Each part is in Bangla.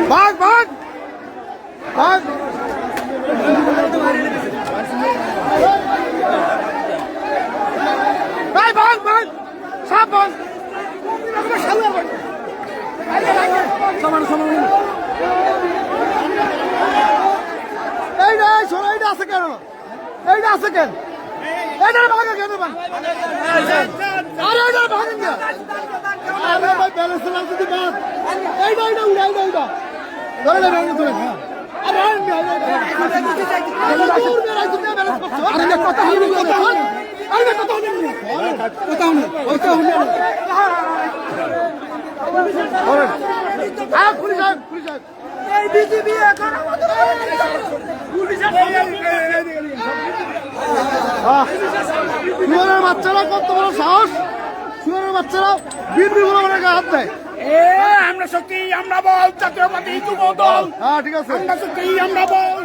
ভাগ ভাগ ভাগ ভাই ভাগ ভাগ সব ভাগ সমান সমান এইটা শোনো এইটা আছে কেন এইটা আছে কেন এইটার ভাগে কেন ভাই আরে এইটার ভাগে না আরে ভাই ব্যালেন্স লাগছে দি বাদ এইটা এইটা উড়া এইটা এইটা ধরে না ধরে ধরে হ্যাঁ আরে আরে না কথা হইনি আরে না কথা হইনি কথা হইনি কথা হইনি ওরে আ পুলিশ আয় পুলিশ আয় এই বিজেপি এখন আমাদের পুলিশ শুয়ারের বাচ্চারা কত বড় সাহস শুয়ারের বাচ্চারা বিএনপি বলে মনে হাত দেয় আমরা সত্যি আমরা বল জাতীয়বাদী যুব দল হ্যাঁ ঠিক আছে আমরা সত্যি আমরা বল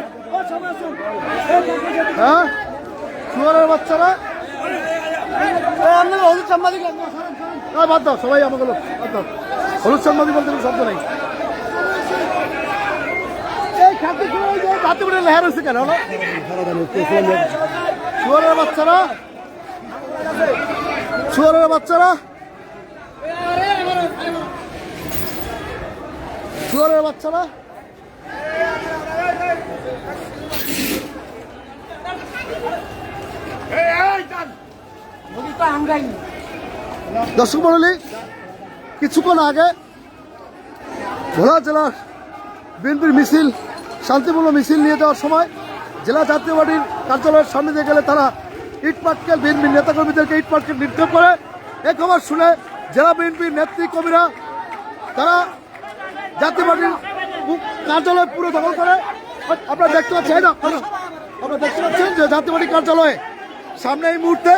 হ্যাঁ শুয়ারের বাচ্চারা আপনার হলুদ সাংবাদিক বাদ দাও সবাই আমাকে লোক বাদ দাও হলুদ সাংবাদিক বলতে কোনো শব্দ নেই এই খাদ্য হাতে করে লেহার হয়েছে কেন শুয়ারের বাচ্চারা শুয়ারের বাচ্চারা শুয়ারের বাচ্চারা দর্শক মণ্ডলী কিছুক্ষণ আগে ভোলা জেলার বিএনপির মিছিল শান্তিপূর্ণ মিছিল নিয়ে যাওয়ার সময় জেলা জাতীয় পার্টির কার্যালয়ের সামনে দিয়ে গেলে তারা ইট পাটকেল বিএনপির নেতাকর্মীদেরকে ইট পাটকেল নিক্ষেপ করে এ খবর শুনে জেলা বিএনপির নেতৃকর্মীরা তারা জাতীয় পার্টির কার্যালয় পুরো দখল করে আপনারা দেখতে পাচ্ছেন আপনারা দেখতে পাচ্ছেন যে জাতীয় পার্টির কার্যালয়ে সামনে এই মুহূর্তে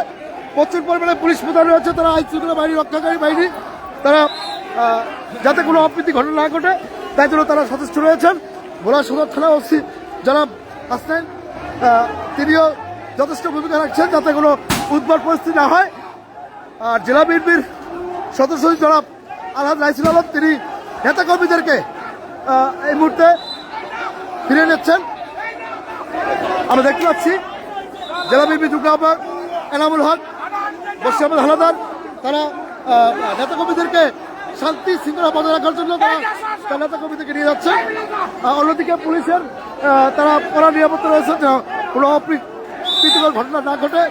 প্রচুর পরিমাণে পুলিশ প্রধান রয়েছে তারা আইন শৃঙ্খলা বাহিনী রক্ষাকারী বাহিনী তারা যাতে কোনো অপ্রীতি ঘটনা না ঘটে তাই জন্য তারা সচেষ্ট রয়েছেন ভোলা সদর থানা ওসি যারা আসছেন তিনিও যথেষ্ট ভূমিকা রাখছেন যাতে কোনো উদ্ভট পরিস্থিতি না হয় আর জেলা বিএনপির সদস্য জনাব আলহাজ রাইসুল আলম তিনি নেতাকর্মীদেরকে এই মুহূর্তে ফিরে নিচ্ছেন আমরা দেখতে পাচ্ছি জেলা বিএনপি যুগ্ম আহ্বায়ক এনামুল হক বশির আহমেদ হালাদার তারা নেতাকর্মীদেরকে শান্তি শৃঙ্খলা বজায় রাখার জন্য তারা নেতাকর্মীদেরকে নিয়ে যাচ্ছে অন্যদিকে পুলিশের তারা কড়া নিরাপত্তা রয়েছে কোনো অপ্রীতিকর ঘটনা না ঘটে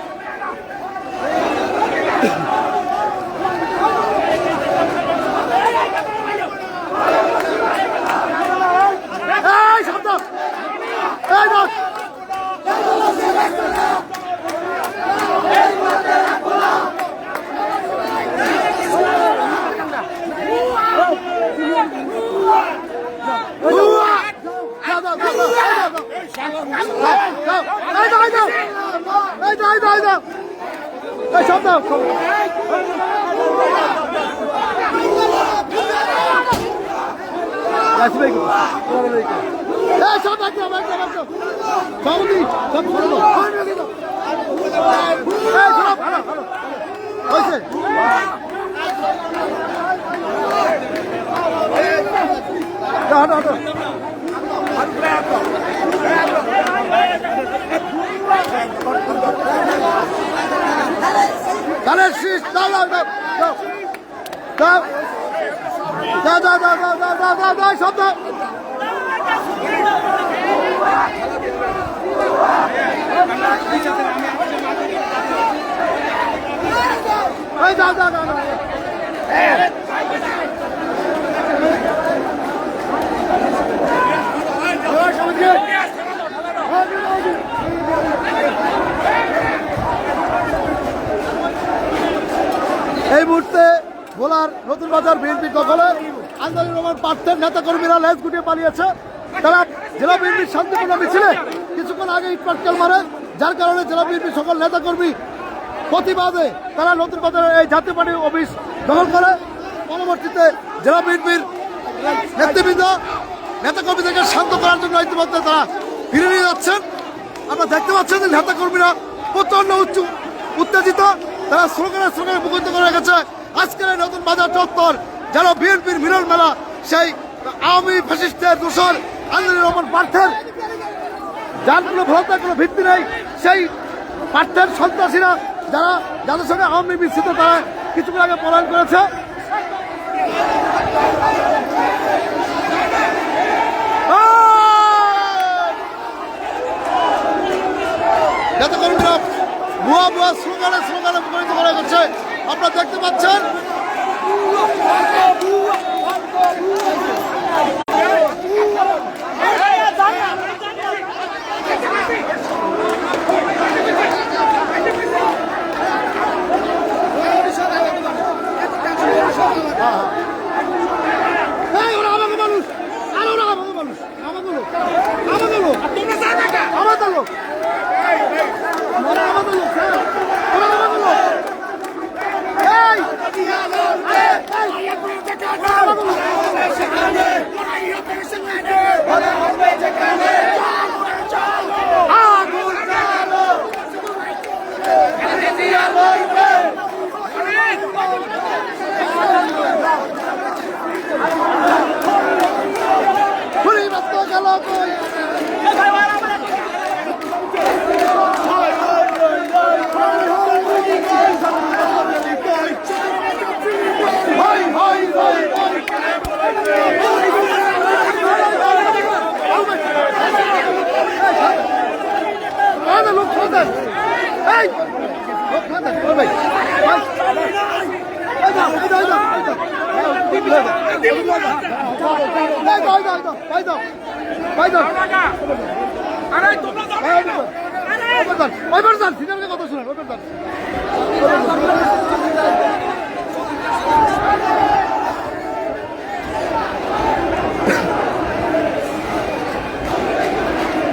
এই মুহূর্তে ভোলার নতুন বাজার বিএনপি দখলে আন্দোলন রহমান প্রার্থীর নেতাকর্মীরা লেজ গুটিয়ে পালিয়েছে তারা জেলা বিএনপির শান্তিপূর্ণ মিছিলে কিছুক্ষণ আগে ইট পাটকেল মারে যার কারণে জেলা বিএনপির সকল নেতাকর্মী প্রতিবাদে তারা নতুন বাজারের এই জাতীয় পার্টির অফিস দখল করে পরবর্তীতে জেলা বিএনপির নেতৃবৃন্দ নেতাকর্মীদেরকে শান্ত করার জন্য ইতিমধ্যে তারা ফিরে নিয়ে যাচ্ছেন আমরা দেখতে পাচ্ছেন যে নেতাকর্মীরা প্রচন্ড উত্তেজিত তারা স্লোগানে মুখরিত করে রেখেছে আজকের এই নতুন বাজার চত্বর যেন বিএনপির মিলন মেলা সেই আওয়ামী ফ্যাসিস্টের দোষর আন্দোলনের রহমান প্রার্থের যার কোনো ভ্রতার কোনো ভিত্তি নেই, সেই প্রার্থের সন্ত্রাসীরা যাদের সঙ্গে আওয়ামী মিশ্রিত তারা কিছুক্ষণ আগে পলায়ন করেছে। নেতাকর্মীরা ভুয়া ভুয়া স্লোগানে পরিণত করা হচ্ছে, আপনারা দেখতে পাচ্ছেন। ওরা আমাকে মানুষ, আর ওরা আমাকে মানুষ, আমাকে লোক, আমাকে লোক, আমাদের লোক, ওরা আমাদের লোক, ওরা আমাদের লোক।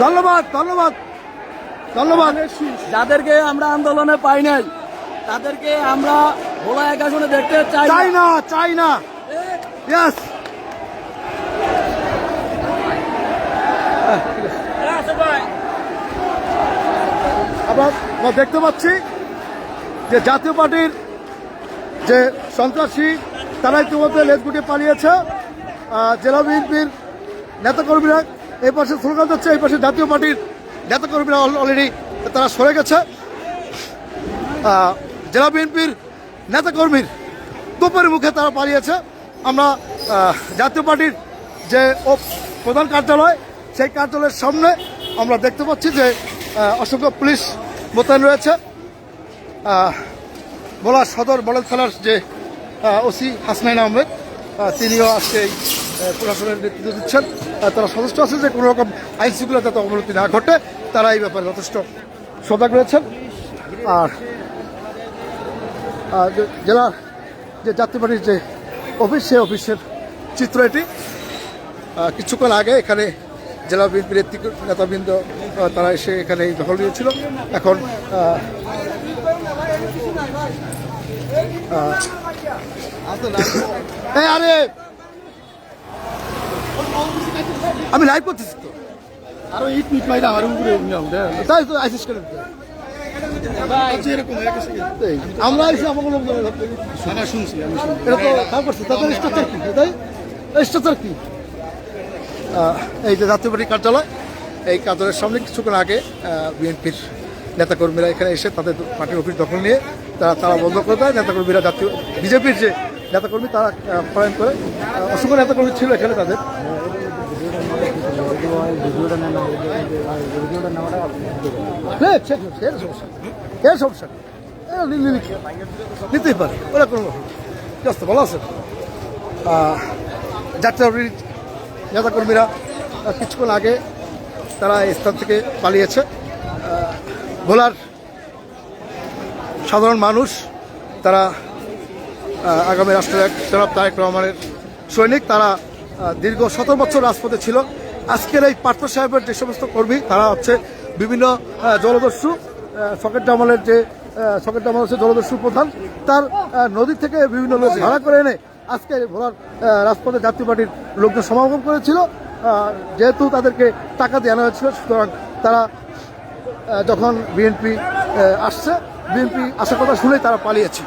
ধন্যবাদ ধন্যবাদ ধন্যবাদ। যাদেরকে আমরা আন্দোলনে পাই নাই তাদেরকে আমরা ভোলা ১ আসনে দেখতে চাই না। চাই না ইয়েস। আমরা দেখতে পাচ্ছি যে জাতীয় পার্টির যে সন্ত্রাসী তারা ইতিমধ্যে লেজ গুটিয়ে পালিয়েছে। জেলা বিএনপির নেতাকর্মীরা এই পাশে স্লোগান দিচ্ছে, এই পাশে জাতীয় পার্টির নেতাকর্মীরা অলরেডি তারা সরে গেছে। জেলা বিএনপির নেতাকর্মীর তোপের মুখে তারা পালিয়েছে। আমরা জাতীয় পার্টির যে প্রধান কার্যালয় সেই কার্যালয়ের সামনে আমরা দেখতে পাচ্ছি যে অসংখ্য পুলিশ মোতায়েন রয়েছে। ভোলা সদর মডেল থানার যে ওসি হাসনাইন আহমেদ তিনিও আজকে এই প্রশাসনের নেতৃত্ব দিচ্ছেন। তারা সচেষ্ট আছে যে কোনো রকম আইন শৃঙ্খলা যাতে অবনতি না ঘটে, তারা এই ব্যাপারে যথেষ্ট সজাগ রয়েছেন। আর জেলার যে জাতীয় পার্টির যে অফিস, সেই অফিসের চিত্র এটি। কিছুক্ষণ আগে এখানে জেলা বিএনপির নেতাবৃন্দ তারা এসে এখানে দখল নিয়েছিল। এখন আরে আমি লাইভ করতেছি তো, আরো ইট মিট মাইরা আমার উপরে তাই তো আইসিস করে আমরা আইসি আমাকে শুনছি এটা তো কাম করছি তাদের স্ট্রাকচার কি, তাই স্ট্রাকচার কি। এই যে জাতীয় পার্টি কার্যালয়, এই কার্যালয়ের সামনে কিছুক্ষণ আগে বিএনপির নেতাকর্মীরা এখানে এসে তাদের পার্টির অফিস দখল নিয়ে তারা বন্ধ করে দেয়। নেতাকর্মীরা জাতীয় বিজেপির যে নেতাকর্মী তারা পলায়ন করে। অসংখ্য নেতাকর্মী ছিল এখানে তাদের। সমস্যা নিতেই পারে, ওরা কোনো ব্যস্ত ভালো আছে। জাতীয় নেতাকর্মীরা কিছুক্ষণ আগে তারা এই স্থান থেকে পালিয়েছে। ভোলার সাধারণ মানুষ তারা আগামী রাষ্ট্রনায়ক জনাব তারেক রহমানের সৈনিক, তারা দীর্ঘ 17 বছর রাজপথে ছিল। আজকের এই পার্থ সাহেবের যে সমস্ত কর্মী তারা হচ্ছে বিভিন্ন জলদস্যু, সকেট জামালের হচ্ছে জলদস্যু প্রধান, তার নদী থেকে বিভিন্ন লোক ভাড়া করে এনে আজকে ভোলার রাজপথে জাতীয় পার্টির লোকজন সমাগম করেছিল। যেহেতু তাদেরকে টাকা দিয়ে আনা হয়েছিল, সুতরাং তারা যখন বিএনপি আসছে, বিএনপি আসার কথা শুনেই তারা পালিয়েছে।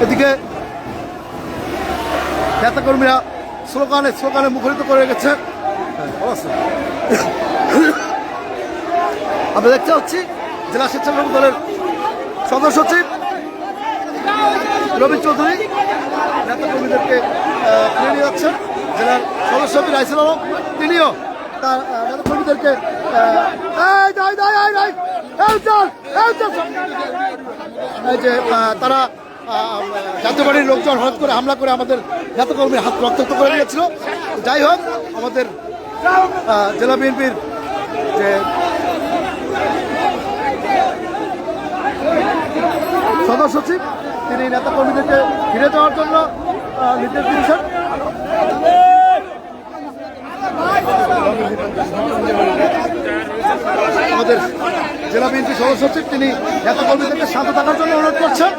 এদিকে নেতাকর্মীরা স্লোগানে মুখরিত করে গেছে। আমরা দেখতে পাচ্ছি জেলা স্বেচ্ছাসেবক দলের সদস্য সচিব রবি চৌধুরী নেতাকর্মীদেরকে ফিরে নিয়ে যাচ্ছেন। জেলার সদস্য সচিব রাইসুল আলম তিনিও তার নেতাকর্মীদেরকে এই যে তারা জাতীয় পার্টির লোকজন হঠাৎ করে হামলা করে আমাদের নেতাকর্মীর হাত রক্তাক্ত করে দিয়েছিল। যাই হোক, আমাদের জেলা বিএনপির যে সদস্য সচিব তিনি নেতাকর্মীদেরকে ফিরে যাওয়ার জন্য নির্দেশ দিয়েছেন। আমাদের জেলা বিএনপি সদস্য সচিব তিনি নেতাকর্মীদেরকে শান্ত থাকার জন্য অনুরোধ করছেন।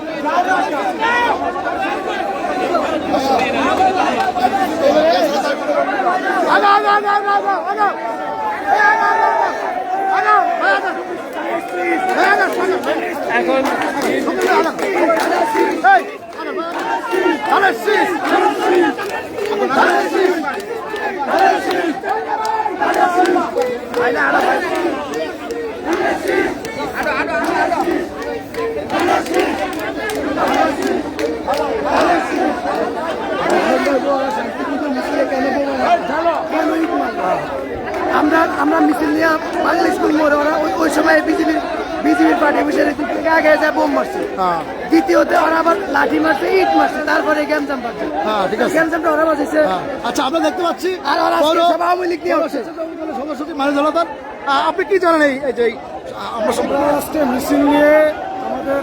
এখন আমরা মিছিল নিয়ে বাংলা স্কুল মোড়ে ওরা ওই সময় বিজেপির পার্টি অফিসের থেকে আগে যায় বোম মারছে। দ্বিতীয়তে ওরা আবার লাঠি মারছে, ইট মারছে, তারপরে গ্যামজাম পাচ্ছে। গ্যামজামটা ওরা বাঁচাইছে। আচ্ছা, আমরা দেখতে পাচ্ছি আর ওরা সব আওয়ামী লীগ নিয়ে হচ্ছে। সদস্য সচিব মানে জনতার আপনি কি জানেন এই যে আমরা আজকে মিছিল নিয়ে আমাদের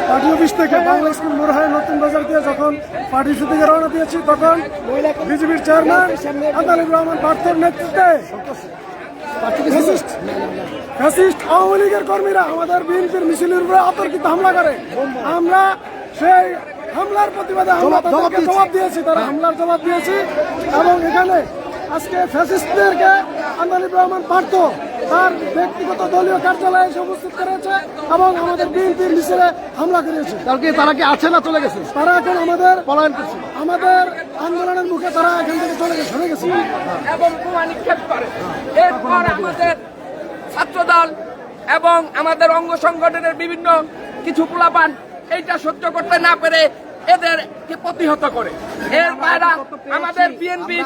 পার্টি অফিস থেকে বাংলা স্কুল মোড় হয়ে নতুন বাজার দিয়ে যখন পার্টি অফিস থেকে রওনা দিয়েছি, তখন বিজেপির চেয়ারম্যান আতাউর রহমান পার্থর নেতৃত্বে ফ্যাসিস্ট আওয়ামী লীগের কর্মীরা আমাদের বিএনপির মিছিলের উপরে অতর্কিত হামলা করে। আমরা সেই হামলার প্রতিবাদে জবাব দিয়েছি, তারা হামলার জবাব দিয়েছি। এবং এখানে আজকে ফ্যাসিস্টদেরকে আতাউর রহমান পার্থ তার ব্যক্তিগত দলীয় কার্যালয়ে এসে উপস্থিত করেছে এবং আমাদের বিএনপির মিছিলে হামলা করেছে। তারা কি আছে না চলে গেছে? তারা এখন আমাদের পলায়ন করছে। আমাদের আন্দোলনের মুখে তারা এখান থেকে চলে গেছে। এবং বোমা নিক্ষেপ করে। এরপর আমাদের ছাত্রদল এবং আমাদের অঙ্গ সংগঠনের বিভিন্ন কিছু পোলাপান এইটা সহ্য করতে না পেরে এদেরকে প্রতিহত করে। এর বাইরে আমাদের বিএনপি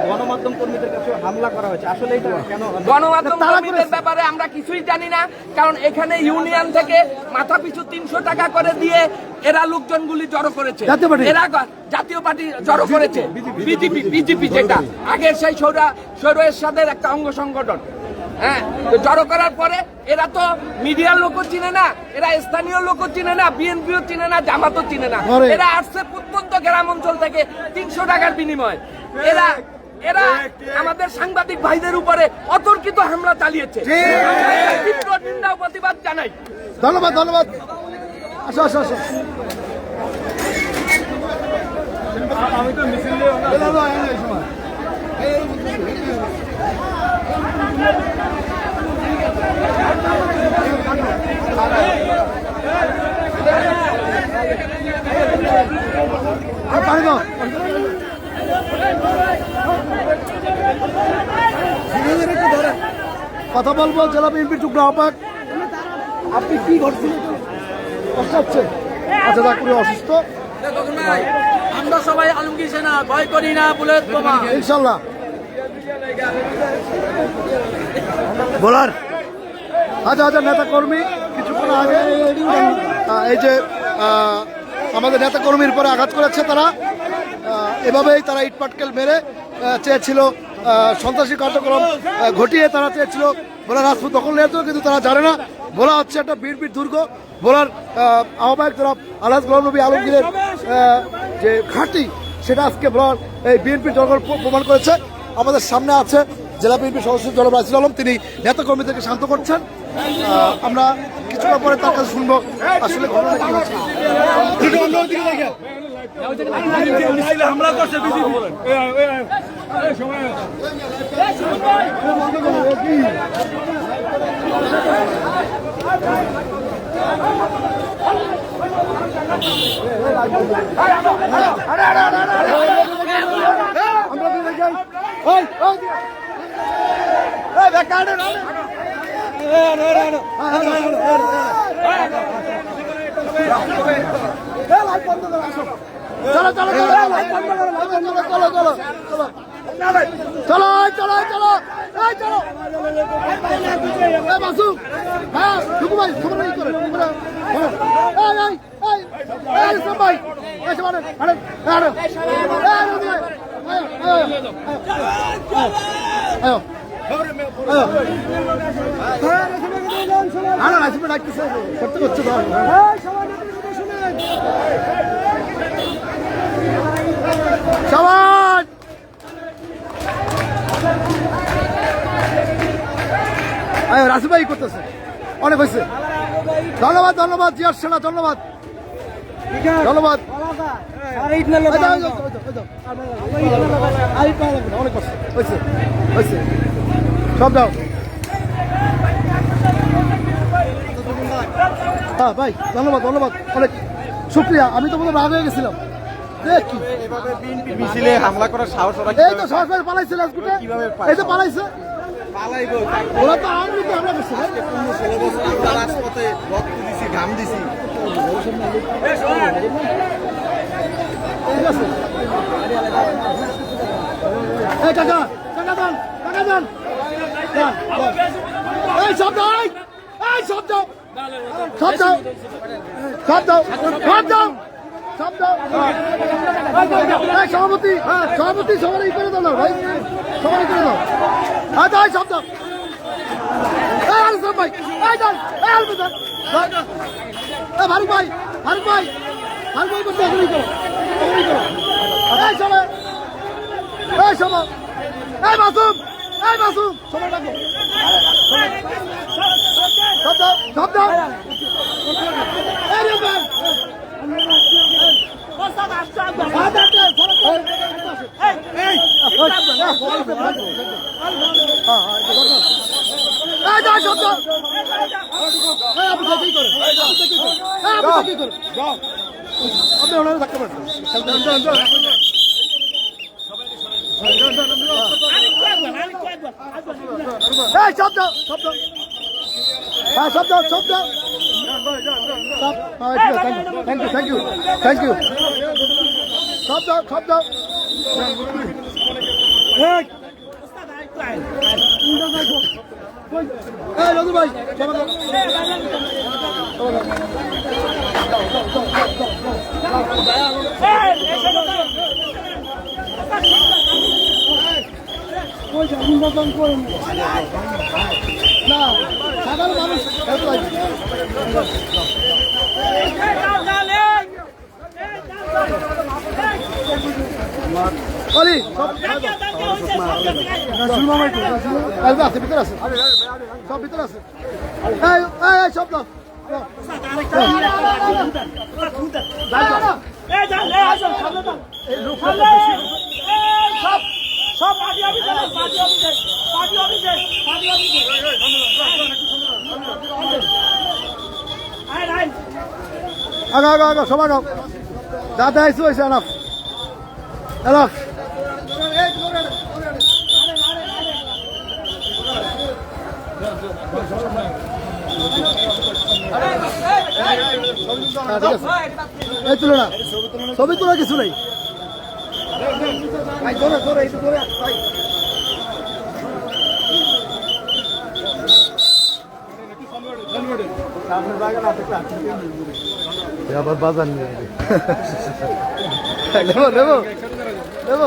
গণমাধ্যম কর্মীদের কাছে হামলা করা হয়েছে। আসলে এটা কেন? গণমাধ্যম কর্মীদের ব্যাপারে আমরা কিছুই জানি না, কারণ এখানে ইউনিয়ন থেকে মাথা পিছু 300 টাকা করে দিয়ে এরা লোকজনগুলি জড়ো করেছে। এরা জাতীয় পার্টি জড়ো করেছে, বিজেপি যেটা আগের সেই সৌরের সাথে একটা অঙ্গ সংগঠন। হ্যাঁ, জড়ো করার পরে এরা তো মিডিয়ার লোকও চিনে না, এরা স্থানীয় লোকও চিনে না, বিএনপিও চিনে না, জামাতও চিনে না। এরা আসছে প্রত্যন্ত গ্রাম অঞ্চল থেকে 300 টাকার বিনিময়ে। এরা আমাদের সাংবাদিক ভাইদের উপরে অতর্কিত হামলা চালিয়েছে। তীব্র নিন্দা ও প্রতিবাদ জানাই। ধন্যবাদ। আসো। আমি তো মিছিল কথা বলবো জেলা বিএনপির যুগ্ম আহ্বায়ক। আপনি কি ঘটছিল? কষ্ট হচ্ছে? আচ্ছা, ডাক্তার অসুস্থ। আমরা সবাই আলমগীর সেনা, ভয় করি না বুলেট বোমা, ইনশাল্লাহ। বলার হাজার নেতা কর্মী কিছুক্ষণ আগে এই যে আমাদের নেতা কর্মীর উপরে আঘাত করেছে। তারা এভাবেই তারা ইটপাটকেল মেরে চেয়েছিল সন্ত্রাসী কার্যক্রম ঘটিয়ে তারা চেয়েছিল ভোলা রাজপথ দখল নেওয়ার জন্য, কিন্তু তারা জানে না ভোলা হচ্ছে একটা বিএনপির দুর্গ। ভোলার আহ্বায়ক জনাব আলহাজ গোলাম নবী আলমগীরের যে ঘাঁটি সেটা আজকে ভোলার এই বিএনপির জনগণ প্রমাণ করেছে। আমাদের সামনে আছে জেলা বিএনপির সদস্য জনাব রাইসুল আলম, তিনি নেতা কর্মীদেরকে শান্ত করছেন। আমরা কিছুক্ষণ পরে তার কাছে শুনবো আসলে ঘটনা কি হচ্ছে। হামলা করছে বিজেপি। আমরা দিকে যাই ওই ওই এই বেকারে না চলো চলো চলো চলো চলো চলো চলো চলো এই চলো এই বাসু হ্যাঁ ঢুকু ভাই খবর নেই করে এই এই এই এই সব ভাই এই সব আরে আরে আরে আয় আরে আসবে ডাকতেছে করতে করছে তো সবাই রাসু ভাই করতেছে অনেক হয়েছে ধন্যবাদ ধন্যবাদ জিয়ার সেনা ধন্যবাদ ধন্যবাদ অনেক হয়েছে হয়েছে সব দাও হ্যাঁ ভাই ধন্যবাদ ধন্যবাদ অনেক শুক্রিয়া আমি তো মনে রাগ হয়ে গেছিলাম দেখি মিছিলে হামলা করার সাহস ওরা এই তো সরকার পালাইছে রাজকুটে এই তো পালাইছে ওরা তো আওয়ামী লীগ হামলা করছে আমরা রাজপথে রক্ত দিছি ঘাম দিছি ঠিক আছে এই কাকা কাকা দান কাকা দান এই সব দাও এই সব দাও সব দাও সব দাও সব দাও সব দাও এই সভাপতি সভাপতি সবাই করে দাও না ভাই সবাই করে দাও হ্যাঁ দাও সব দাও এই আলু সব ভাই এই দাও এই আলু দাও এই ফারুক ভাই ফারুক ভাই ফারুক ভাই করতে এখনই করো এখনই করো এই সবাই এই সবাই এই মাসুম সবাই ডাকো সব দাও সব দাও এই রে ভাই থ্যাংক ইউ সব দাও সব দাও এই রঘু ভাই সব দাও না সাধারণ মানুষ অলি আছে ভিতরে আছে সব ভিতরে আছে এই সব দাও আগাও আগাও আগাও সব আগাও দাদা আইসু হয়েছে এনাফ এনাফ এই তুলো না ছবি তোলা কিছু নেই আবার বাজার নিয়ে নেবো নেবো নেবো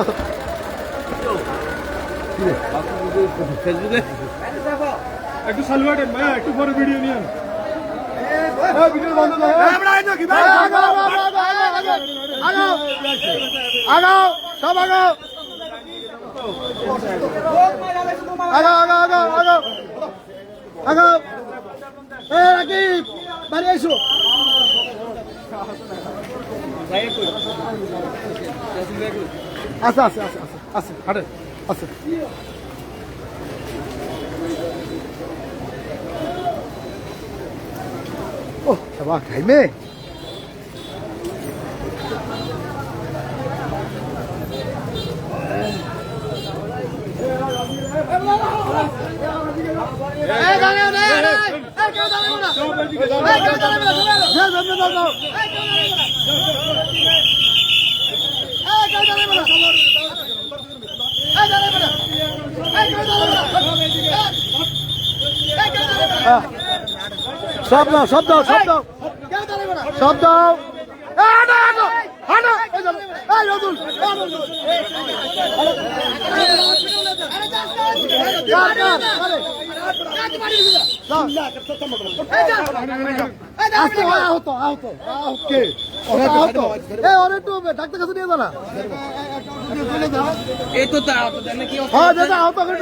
একটু সালুয়াটেন ভাই একটু পরে ভিডিও নিয়ে আগাও সব আগাও আগাও আগাও আগাও আগাও আগাও রাকিব বাড়ি এসো আছে আছে আছে আছে আছে হাটে আছে ও বাবা খাইমে সব দাও সব দাও সব দাও সব দাও ডাক্তার কাছে নিয়ে যাও না এই তো তা কি হ্যাঁ দাদা আহত করে